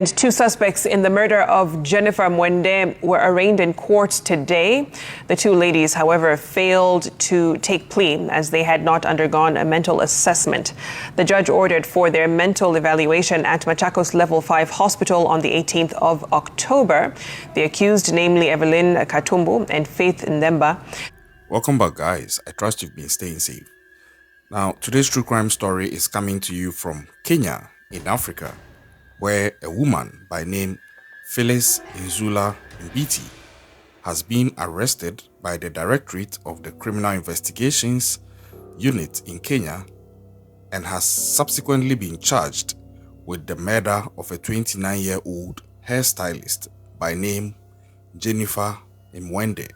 Two suspects in the murder of Jennifer Mwende were arraigned in court today. The two ladies, however, failed to take plea as they had not undergone a mental assessment. The judge ordered for their mental evaluation at Machakos Level 5 Hospital on the 18th of October. The accused, namely Evelyn Katumbu and Faith Ndemba. Welcome back, guys. I trust you've been staying safe. Now, today's true crime story is coming to you from Kenya in Africa, where a woman by name Phyllis Nzula Mbiti has been arrested by the Directorate of the Criminal Investigations Unit in Kenya and has subsequently been charged with the murder of a 29-year-old hairstylist by name Jennifer Mwende.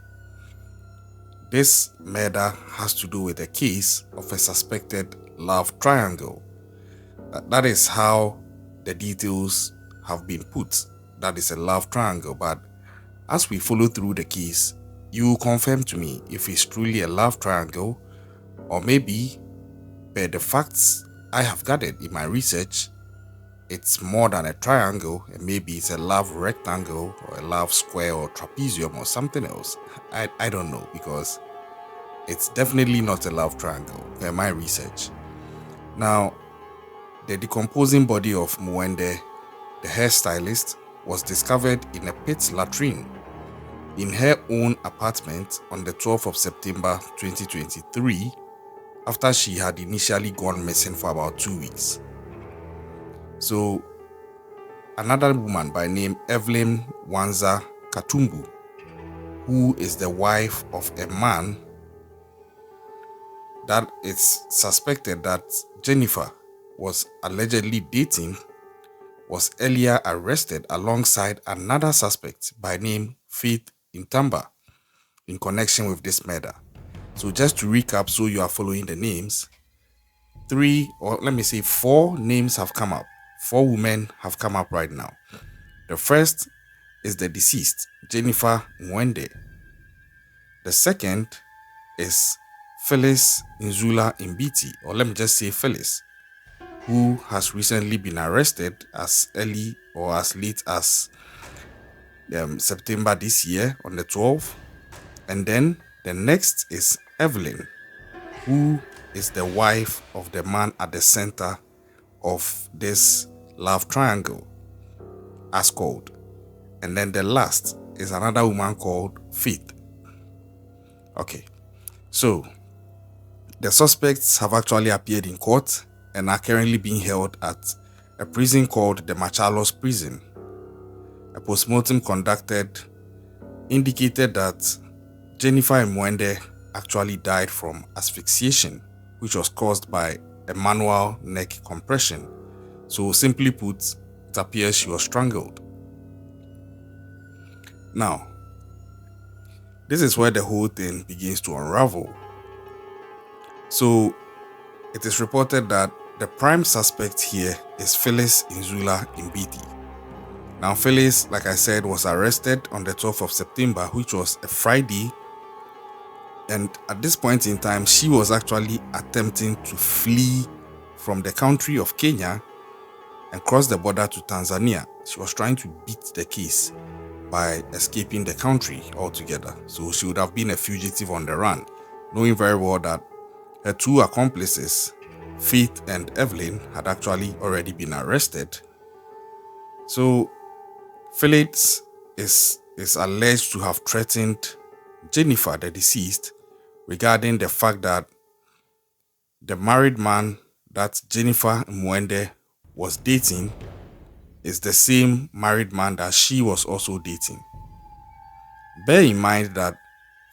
This murder has to do with a case of a suspected love triangle. That is how the details have been put. That is a love triangle, but as we follow through the case, you will confirm to me if it's truly a love triangle, or maybe by the facts I have gathered in my research, it's more than a triangle, and maybe it's a love rectangle or a love square or trapezium or something else. I don't know, because it's definitely not a love triangle by my research. Now, the decomposing body of Mwende, the hairstylist, was discovered in a pit latrine in her own apartment on the 12th of September 2023 after she had initially gone missing for about 2 weeks. So, another woman by name Evelyn Wanza Katumbu, who is the wife of a man that it's suspected that Jennifer was allegedly dating, was earlier arrested alongside another suspect by name Faith Ndemba in connection with this murder. So just to recap, so you are following the names, 4 names have come up. 4 women have come up right now. The first is the deceased, Jennifer Mwende. The second is Phyllis Nzula Mbiti, or let me just say Phyllis, who has recently been arrested as early or as late as September this year on the 12th. And then the next is Evelyn, who is the wife of the man at the center of this love triangle, as called. And then the last is another woman called Faith. Okay, so the suspects have actually appeared in court and are currently being held at a prison called the Machakos prison. A postmortem conducted indicated that Jennifer Mwende actually died from asphyxiation, which was caused by a manual neck compression. So simply put, it appears she was strangled. Now, this is where the whole thing begins to unravel. So, it is reported that the prime suspect here is Phyllis Nzula Mbiti. Now, Phyllis, like I said, was arrested on the 12th of September, which was a Friday. And at this point in time, she was actually attempting to flee from the country of Kenya and cross the border to Tanzania. She was trying to beat the case by escaping the country altogether. So she would have been a fugitive on the run, knowing very well that her 2 accomplices, Faith and Evelyn, had actually already been arrested. So Phyllis is alleged to have threatened Jennifer, the deceased, regarding the fact that the married man that Jennifer Mwende was dating is the same married man that she was also dating. Bear in mind that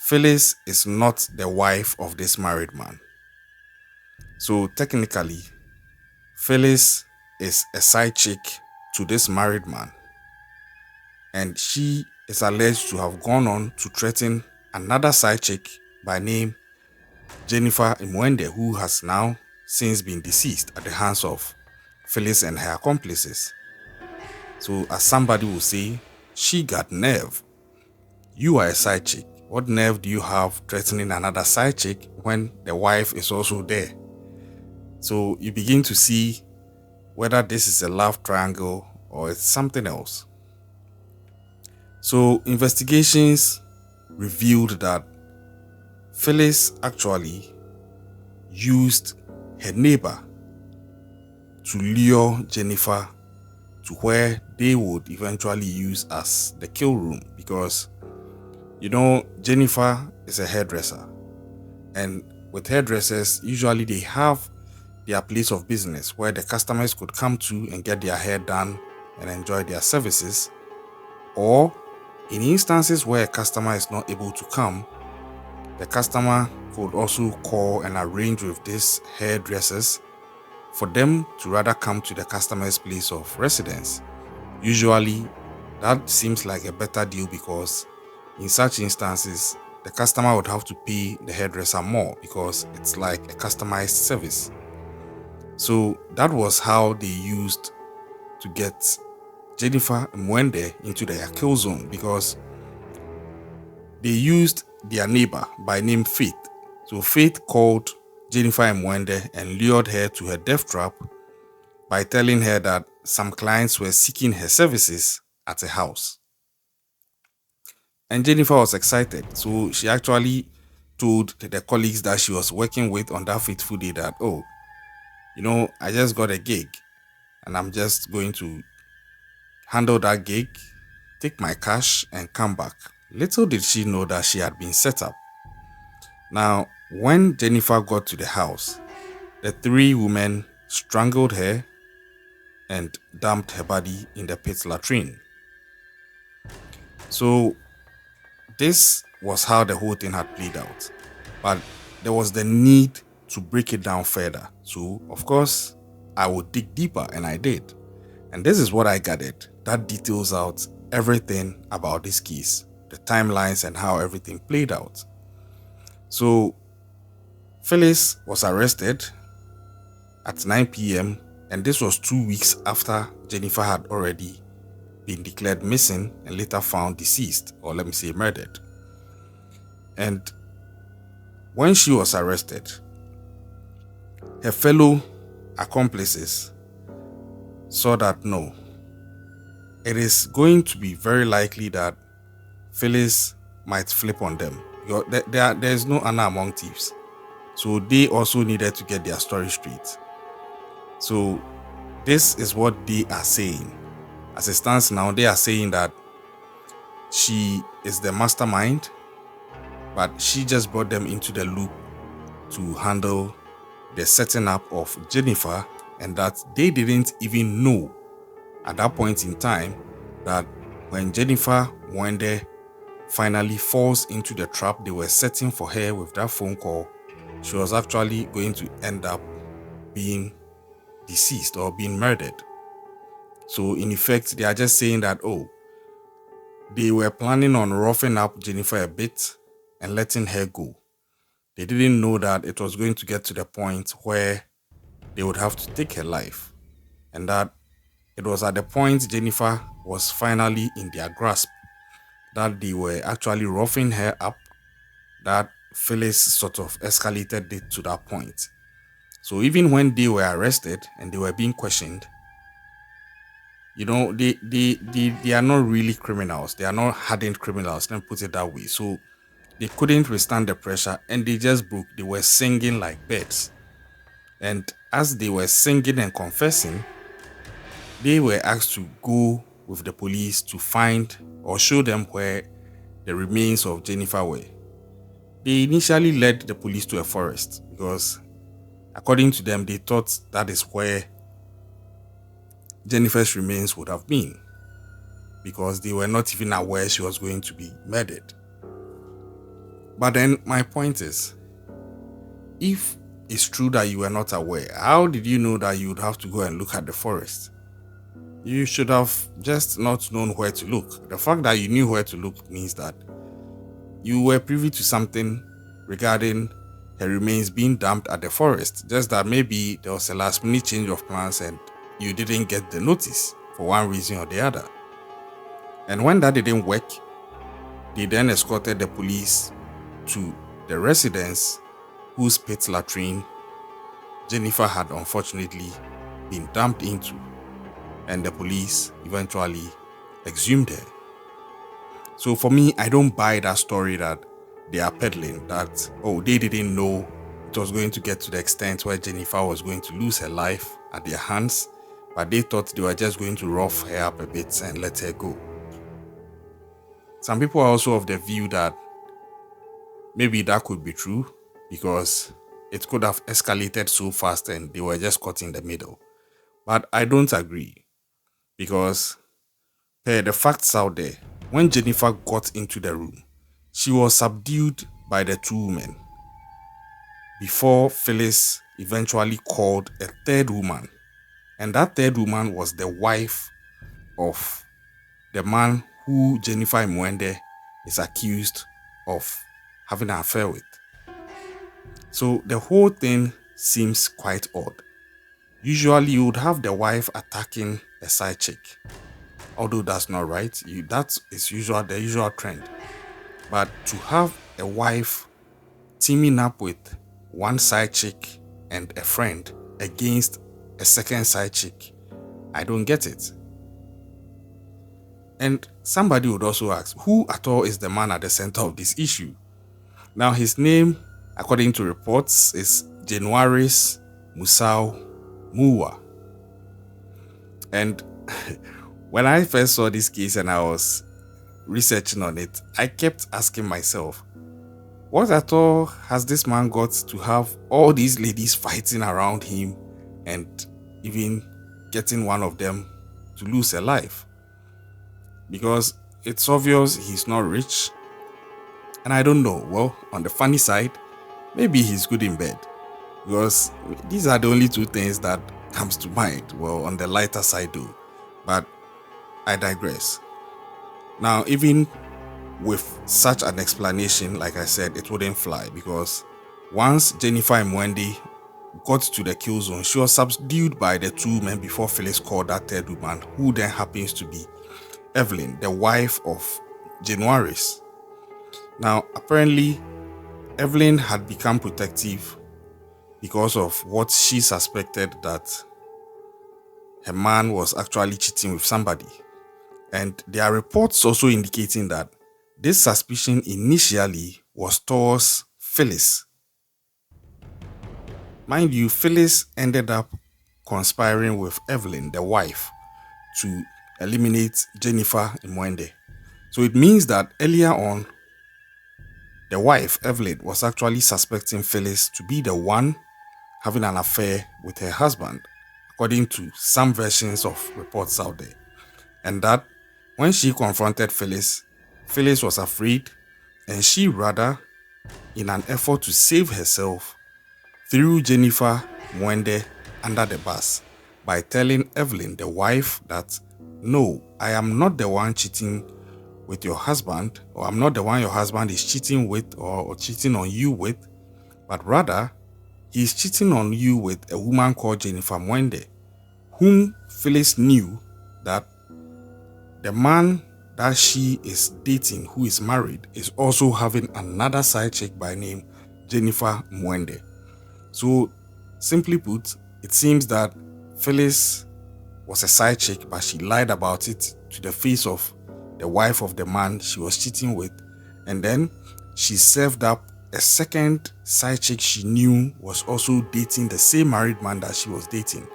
Phyllis is not the wife of this married man. So technically, Phyllis is a side chick to this married man. And she is alleged to have gone on to threaten another side chick by name Jennifer Mwende, who has now since been deceased at the hands of Phyllis and her accomplices. So as somebody will say, she got nerve. You are a side chick. What nerve do you have threatening another side chick when the wife is also there? So you begin to see whether this is a love triangle or it's something else. So investigations revealed that Phyllis actually used her neighbor to lure Jennifer to where they would eventually use as the kill room, because Jennifer is a hairdresser, and with hairdressers usually they have their place of business where the customers could come to and get their hair done and enjoy their services, or in instances where a customer is not able to come, the customer could also call and arrange with these hairdressers for them to rather come to the customer's place of residence. Usually, that seems like a better deal because in such instances, the customer would have to pay the hairdresser more because it's like a customized service. So that was how they used to get Jennifer and Mwende into their kill zone, because they used their neighbor by name Faith. So Faith called Jennifer and Mwende and lured her to her death trap by telling her that some clients were seeking her services at a house. And Jennifer was excited. So she actually told the colleagues that she was working with on that fateful day that, I just got a gig and I'm just going to handle that gig, take my cash and come back. Little did she know that she had been set up. Now, when Jennifer got to the house, the three women strangled her and dumped her body in the pit latrine. So this was how the whole thing had played out. But there was the need to break it down further. So, of course, I would dig deeper, and I did. And this is what I gathered that details out everything about this case, the timelines and how everything played out. So, Phyllis was arrested at 9 p.m. and this was 2 weeks after Jennifer had already been declared missing and later found deceased, or let me say murdered. And when she was arrested, her fellow accomplices saw that no, it is going to be very likely that Phyllis might flip on them. There is no honor among thieves. So they also needed to get their story straight. So this is what they are saying. As it stands now, they are saying that she is the mastermind, but she just brought them into the loop to handle the setting up of Jennifer, and that they didn't even know at that point in time that when Jennifer Mwende finally falls into the trap they were setting for her with that phone call, she was actually going to end up being deceased or being murdered. So in effect, they are just saying that, they were planning on roughing up Jennifer a bit and letting her go. They didn't know that it was going to get to the point where they would have to take her life, and that it was at the point Jennifer was finally in their grasp that they were actually roughing her up that Phyllis sort of escalated it to that point. So even when they were arrested and they were being questioned, they are not really criminals. They are not hardened criminals, let me put it that way. So they couldn't withstand the pressure and they just broke. They were singing like birds. And as they were singing and confessing, they were asked to go with the police to find or show them where the remains of Jennifer were. They initially led the police to a forest because, according to them, they thought that is where Jennifer's remains would have been, because they were not even aware she was going to be murdered. But then my point is, if it's true that you were not aware, how did you know that you would have to go and look at the forest? You should have just not known where to look. The fact that you knew where to look means that you were privy to something regarding her remains being dumped at the forest. Just that maybe there was a last minute change of plans and you didn't get the notice for one reason or the other. And when that didn't work, they then escorted the police to the residence whose pit latrine Jennifer had unfortunately been dumped into. and the police eventually exhumed her. So for me, I don't buy that story that they are peddling, that, oh, they didn't know it was going to get to the extent where Jennifer was going to lose her life at their hands, but they thought they were just going to rough her up a bit and let her go. Some people are also of the view that maybe that could be true because it could have escalated so fast and they were just caught in the middle. But I don't agree because per the facts out there, when Jennifer got into the room, she was subdued by the two women before Phyllis eventually called a third woman. And that third woman was the wife of the man who Jennifer Mwende is accused of having an affair with. So the whole thing seems quite odd. Usually you would have the wife attacking a side chick. Although that's not right, that is the usual trend. But to have a wife teaming up with one side chick and a friend against a second side chick, I don't get it. And somebody would also ask, who at all is the man at the center of this issue? Now his name, according to reports, is Januaris Musau Muwa. And when I first saw this case and I was researching on it, I kept asking myself, what at all has this man got to have all these ladies fighting around him and even getting one of them to lose her life? Because it's obvious he's not rich. And I don't know, well, on the funny side, maybe he's good in bed. Because these are the only two things that comes to mind. Well, on the lighter side though. But I digress. Now, even with such an explanation, like I said, it wouldn't fly because once Jennifer Mwende got to the kill zone, she was subdued by the two men before Phyllis called that third woman, who then happens to be Evelyn, the wife of Januaris. Now, apparently, Evelyn had become protective because of what she suspected that her man was actually cheating with somebody. And there are reports also indicating that this suspicion initially was towards Phyllis. Mind you, Phyllis ended up conspiring with Evelyn, the wife, to eliminate Jennifer Mwende. So it means that earlier on, the wife, Evelyn, was actually suspecting Phyllis to be the one having an affair with her husband, according to some versions of reports out there. And that when she confronted Phyllis, Phyllis was afraid and she rather, in an effort to save herself, threw Jennifer Mwende under the bus by telling Evelyn, the wife, that no, I am not the one cheating with your husband, or I'm not the one your husband is cheating with or cheating on you with, but rather he's cheating on you with a woman called Jennifer Mwende, whom Phyllis knew that the man that she is dating, who is married, is also having another side chick by name Jennifer Mwende. So, simply put, it seems that Phyllis was a side chick, but she lied about it to the face of the wife of the man she was cheating with, and then she served up a second side chick she knew was also dating the same married man that she was dating,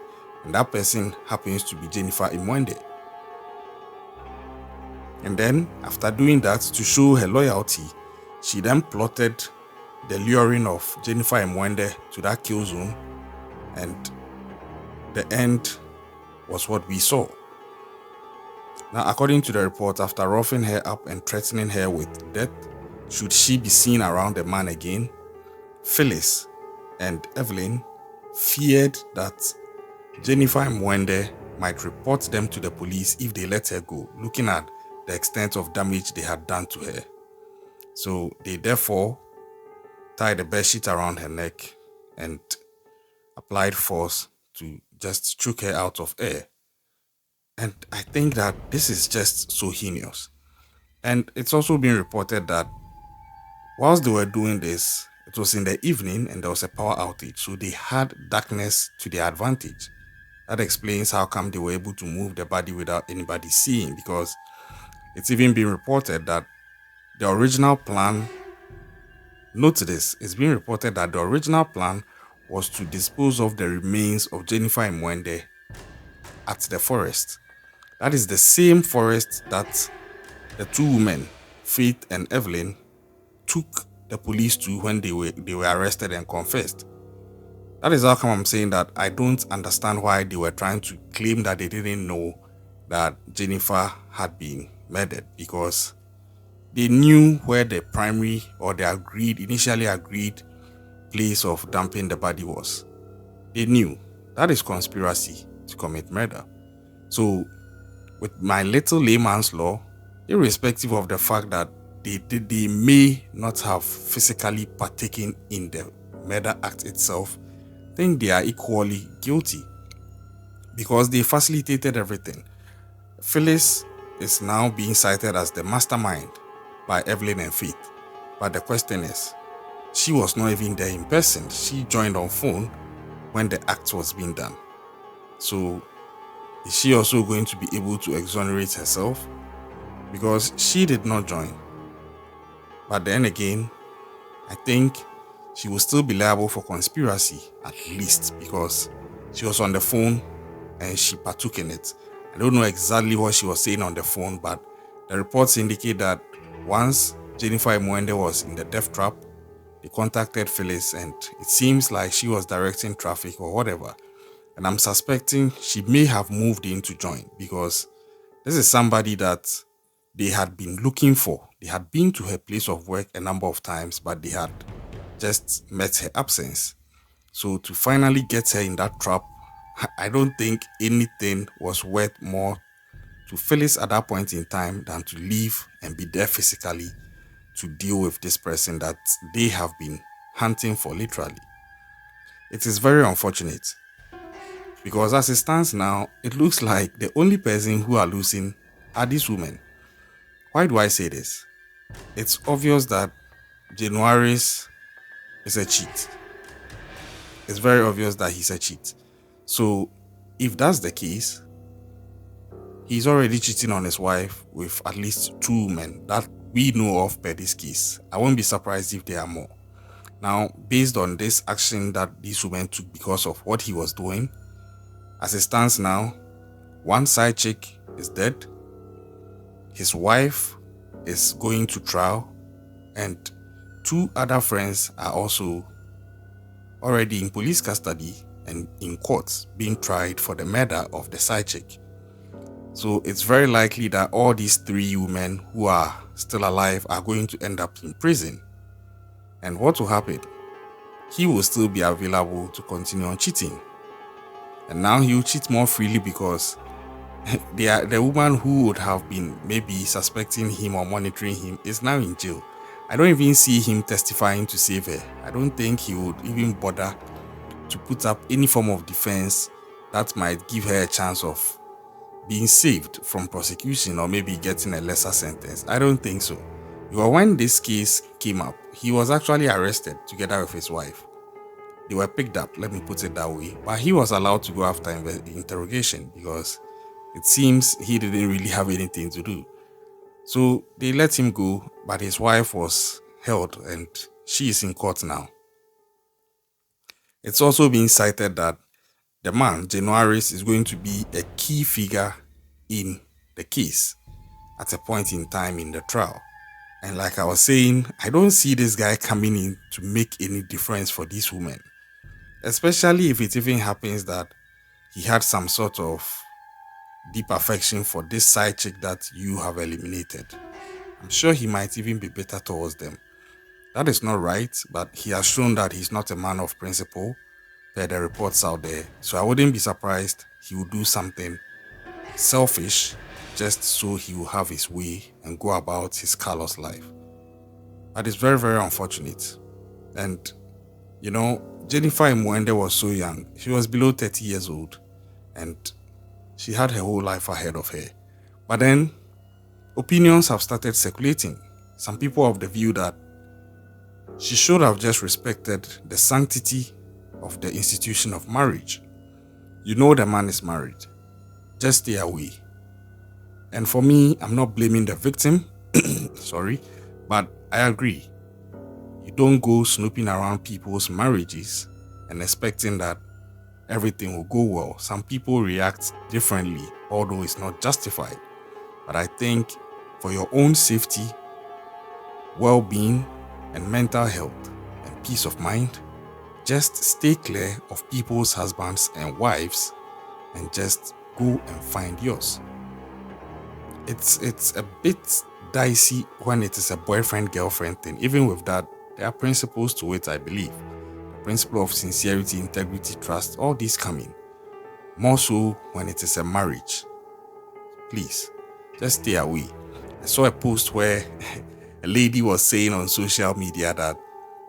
and that person happens to be Jennifer Mwende. And then, after doing that, to show her loyalty, she then plotted the luring of Jennifer Mwende to that kill zone, and the end was what we saw. Now, according to the report, after roughing her up and threatening her with death, should she be seen around the man again, Phyllis and Evelyn feared that Jennifer Mwende might report them to the police if they let her go, looking at the extent of damage they had done to her. So they therefore tied a bedsheet around her neck and applied force to just choke her out of air. And I think that this is just so heinous. And it's also been reported that whilst they were doing this, it was in the evening and there was a power outage. So they had darkness to their advantage. That explains how come they were able to move the body without anybody seeing, because it's even been reported that the original plan, note this, it's been reported that the original plan was to dispose of the remains of Jennifer and Mwende at the forest. That is the same forest that the two women, Faith and Evelyn, took the police to when they were arrested and confessed. That is how come I'm saying that I don't understand why they were trying to claim that they didn't know that Jennifer had been murdered, because they knew where the primary or the initially agreed place of dumping the body was. They knew. That is conspiracy to commit murder. So with my little layman's law, irrespective of the fact that they may not have physically partaken in the murder act itself, I think they are equally guilty because they facilitated everything. Phyllis is now being cited as the mastermind by Evelyn and Faith. But the question is, she was not even there in person. She joined on phone when the act was being done. So is she also going to be able to exonerate herself? Because she did not join. But then again, I think she will still be liable for conspiracy, at least, because she was on the phone and she partook in it. I don't know exactly what she was saying on the phone, but the reports indicate that once Jennifer Mwende was in the death trap, they contacted Phyllis and it seems like she was directing traffic or whatever. And I'm suspecting she may have moved in to join, because this is somebody that they had been looking for. They had been to her place of work a number of times, but they had just met her absence. So to finally get her in that trap, I don't think anything was worth more to Phyllis at that point in time than to leave and be there physically to deal with this person that they have been hunting for, literally. It is very unfortunate because as it stands now, it looks like the only person who are losing are these women. Why do I say this? It's obvious that January's is a cheat. It's very obvious that he's a cheat. So if that's the case, he's already cheating on his wife with at least two men that we know of per this case. I won't be surprised if there are more. Now, based on this action that these women took because of what he was doing, as it stands now, one side chick is dead, his wife is going to trial, and two other friends are also already in police custody and in court being tried for the murder of the side chick. So it's very likely that all these three women who are still alive are going to end up in prison. And what will happen? He will still be available to continue on cheating. And now he will cheat more freely because the woman who would have been maybe suspecting him or monitoring him is now in jail. I don't even see him testifying to save her. I don't think he would even bother to put up any form of defense that might give her a chance of being saved from prosecution or maybe getting a lesser sentence. I don't think so. Because when this case came up, he was actually arrested together with his wife. They were picked up, let me put it that way. But he was allowed to go after interrogation because it seems he didn't really have anything to do. So they let him go, but his wife was held and she is in court now. It's also being cited that the man, Januaris, is going to be a key figure in the case at a point in time in the trial. And like I was saying, I don't see this guy coming in to make any difference for these women. Especially if it even happens that he had some sort of deep affection for this side chick that you have eliminated. I'm sure he might even be better towards them. That is not right, but he has shown that he's not a man of principle per the reports out there. So I wouldn't be surprised he would do something selfish just so he will have his way and go about his callous life. That is very, very unfortunate. And, you know, Jennifer Mwende was so young. She was below 30 years old and she had her whole life ahead of her. But then, opinions have started circulating. Some people have the view that she should have just respected the sanctity of the institution of marriage. You know the man is married. Just stay away. And for me, I'm not blaming the victim, sorry, but I agree. You don't go snooping around people's marriages and expecting that everything will go well. Some people react differently, although it's not justified. But I think for your own safety, well-being, and mental health and peace of mind, just stay clear of people's husbands and wives and just go and find yours. It's a bit dicey when it is a boyfriend-girlfriend thing. Even with that, there are principles to it, I believe. The principle of sincerity, integrity, trust, all these come in. More so when it is a marriage. Please, just stay away. I saw a post where a lady was saying on social media that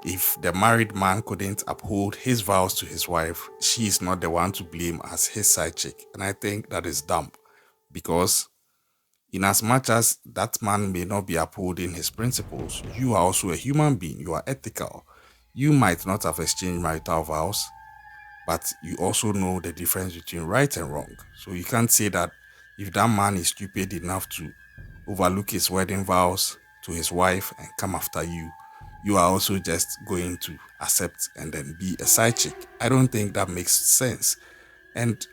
if the married man couldn't uphold his vows to his wife, she is not the one to blame as his side chick. And I think that is dumb, because in as much as that man may not be upholding his principles, you are also a human being. You are ethical. You might not have exchanged marital vows, but you also know the difference between right and wrong. So you can't say that if that man is stupid enough to overlook his wedding vows to his wife and come after you, you are also just going to accept and then be a side chick. I don't think that makes sense. And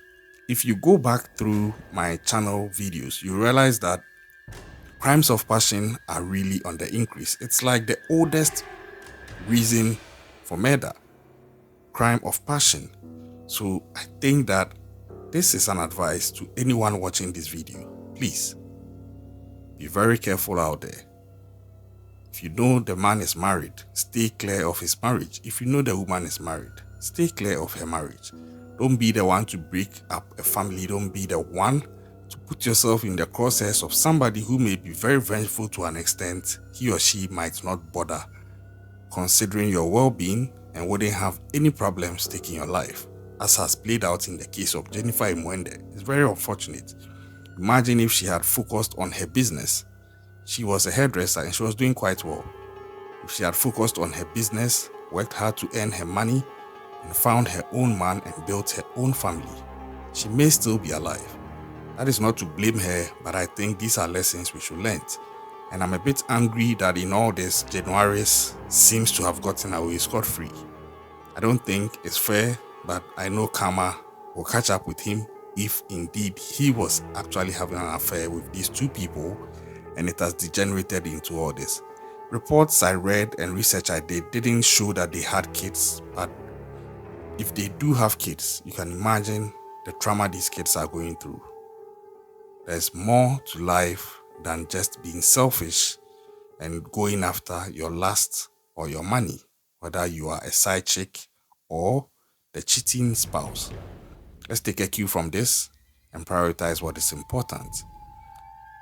if you go back through my channel videos, you realize that crimes of passion are really on the increase. It's like the oldest reason for murder, crime of passion. So I think that this is an advice to anyone watching this video. Please, be very careful out there. If you know the man is married, stay clear of his marriage. If you know the woman is married, stay clear of her marriage. Don't be the one to break up a family. Don't be the one to put yourself in the crosshairs of somebody who may be very vengeful to an extent he or she might not bother considering your well-being and wouldn't have any problems taking your life, as has played out in the case of Jennifer Mwende. It's very unfortunate. Imagine if she had focused on her business. She was a hairdresser and she was doing quite well. If she had focused on her business, worked hard to earn her money, and found her own man and built her own family, she may still be alive. That is not to blame her, but I think these are lessons we should learn. And I'm a bit angry that in all this, Januaris seems to have gotten away scot-free. I don't think it's fair, but I know karma will catch up with him if indeed he was actually having an affair with these two people and it has degenerated into all this. Reports I read and research I did didn't show that they had kids, but if they do have kids, you can imagine the trauma these kids are going through. There's more to life than just being selfish and going after your lust or your money, whether you are a side chick or the cheating spouse. Let's take a cue from this and prioritize what is important.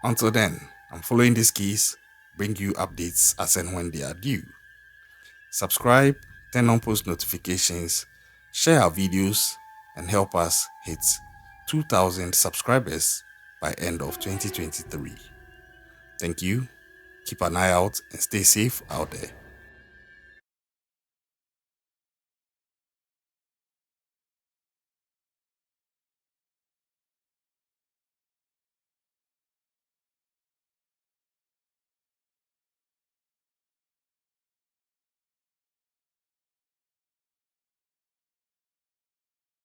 Until then, I'm following these keys, bring you updates as and when they are due. Subscribe, turn on post notifications, share our videos, and help us hit 2,000 subscribers by end of 2023. Thank you. Keep an eye out and stay safe out there.